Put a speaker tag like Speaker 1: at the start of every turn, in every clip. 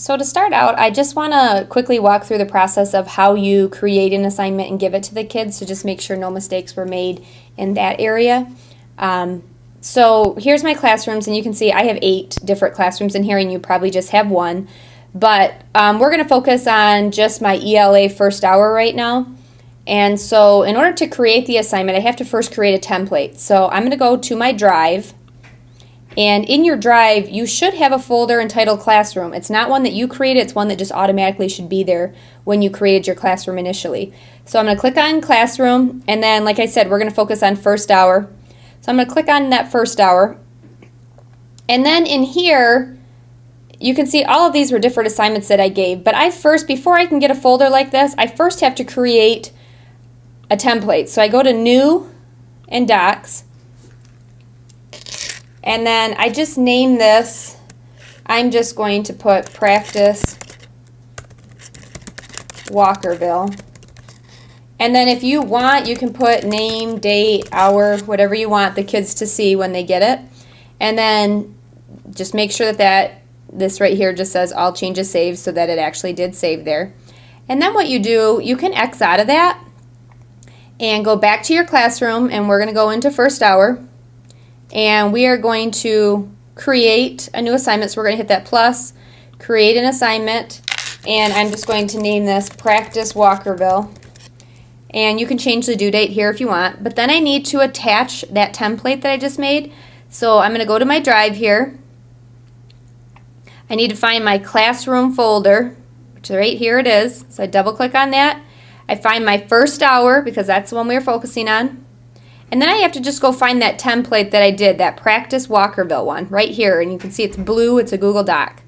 Speaker 1: So to start out, I just want to quickly walk through the process of how you create an assignment and give it to the kids to just make sure no mistakes were made in that area. So here's my classrooms, and you can see I have 8 different classrooms in here, and you probably just have one. But we're going to focus on just my ELA first hour right now. And so in order to create the assignment, I have to first create a template. So I'm going to go to my drive. And in your drive, you should have a folder entitled Classroom. It's not one that you created, it's one that just automatically should be there when you created your classroom initially. So I'm going to click on Classroom, and then, like I said, we're going to focus on first hour. So I'm going to click on that first hour. And then in here, you can see all of these were different assignments that I gave. But before I can get a folder like this, I first have to create a template. So I go to New and Docs. And then I just name this, I'm just going to put Practice Walkerville. And then if you want, you can put name, date, hour, whatever you want the kids to see when they get it. And then just make sure that this right here just says all changes saved, so that it actually did save there. And then what you do, you can X out of that and go back to your classroom, and we're going to go into first hour. And we are going to create a new assignment. So we're going to hit that plus, create an assignment, and I'm just going to name this Practice Walkerville. And you can change the due date here if you want. But then I need to attach that template that I just made. So I'm going to go to my drive here. I need to find my classroom folder, which right here it is. So I double click on that. I find my first hour, because that's the one we were focusing on. And then I have to just go find that template that I did, that Practice Walkerville one, right here. And you can see it's blue, it's a Google Doc.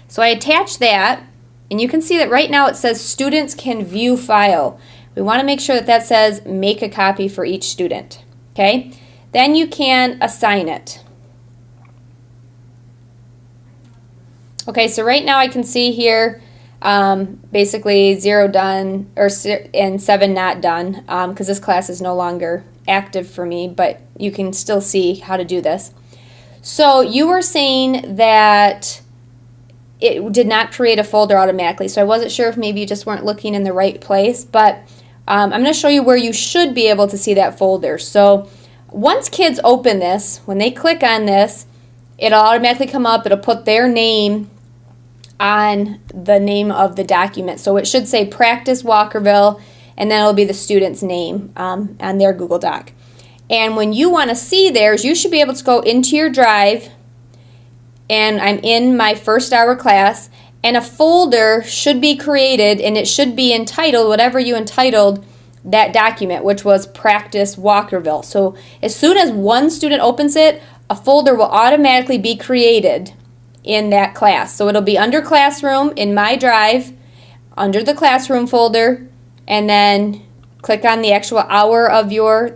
Speaker 1: So I attach that, and you can see that right now it says students can view file. We want to make sure that that says make a copy for each student. Okay? Then you can assign it. Okay, so right now I can see here basically 0 done and 7 not done, because this class is no longer active for me, but you can still see how to do this. So you were saying that it did not create a folder automatically, so I wasn't sure if maybe you just weren't looking in the right place, but I'm going to show you where you should be able to see that folder. So once kids open this, when they click on this, it'll automatically come up, it'll put their name on the name of the document. So it should say Practice Walkerville, and then it'll be the student's name on their Google Doc. And when you want to see theirs, you should be able to go into your drive, and I'm in my first hour class, and a folder should be created, and it should be entitled whatever you entitled that document, which was Practice Walkerville. So as soon as one student opens it, a folder will automatically be created in that class. So it'll be under Classroom in my drive, under the Classroom folder, and then click on the actual hour of your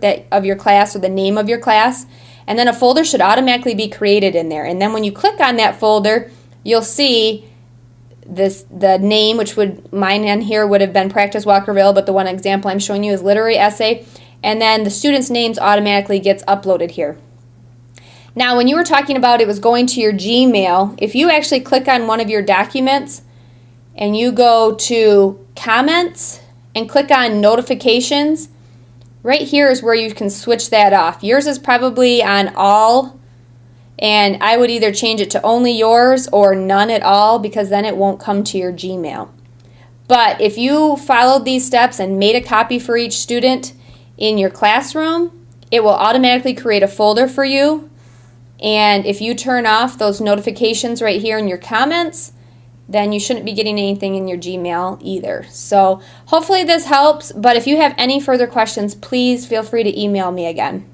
Speaker 1: class, or the name of your class, and then a folder should automatically be created in there. And then when you click on that folder, you'll see the name, which mine on here would have been Practice Walkerville, but the one example I'm showing you is Literary Essay, and then the students' names automatically gets uploaded here. Now, when you were talking about it was going to your Gmail, if you actually click on one of your documents and you go to Comments and click on Notifications, right here is where you can switch that off. Yours is probably on all, and I would either change it to only yours or none at all, because then it won't come to your Gmail. But if you followed these steps and made a copy for each student in your classroom, it will automatically create a folder for you. And if you turn off those notifications right here in your comments, then you shouldn't be getting anything in your Gmail either. So hopefully this helps, but if you have any further questions, please feel free to email me again.